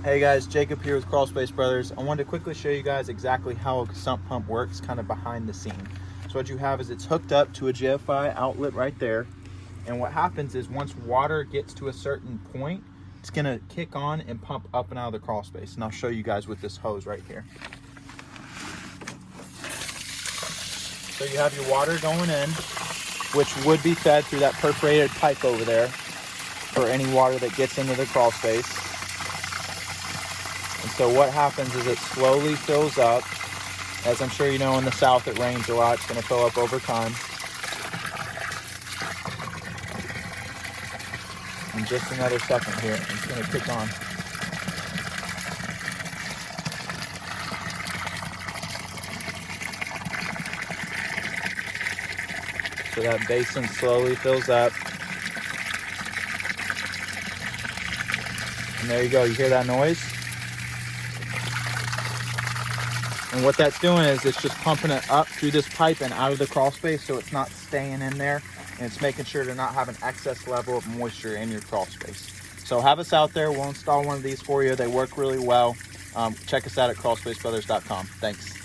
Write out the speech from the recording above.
Hey guys, Jacob here with Crawlspace Brothers. I wanted to quickly show you guys exactly how a sump pump works, kind of behind the scene. So what you have is it's hooked up to a GFI outlet right there. And what happens is once water gets to a certain point, it's gonna kick on and pump up and out of the crawl space. And I'll show you guys with this hose right here. So you have your water going in, which would be fed through that perforated pipe over there for any water that gets into the crawl space. And so what happens is it slowly fills up. As I'm sure you know, in the south it rains a lot. It's going to fill up over time. In just another second here, it's going to kick on. So that basin slowly fills up. And there you go, you hear that noise? And what that's doing is it's just pumping it up through this pipe and out of the crawl space, so it's not staying in there, and it's making sure to not have an excess level of moisture in your crawl space. So have us out there. We'll install one of these for you. They work really well. Check us out at crawlspacebrothers.com. Thanks.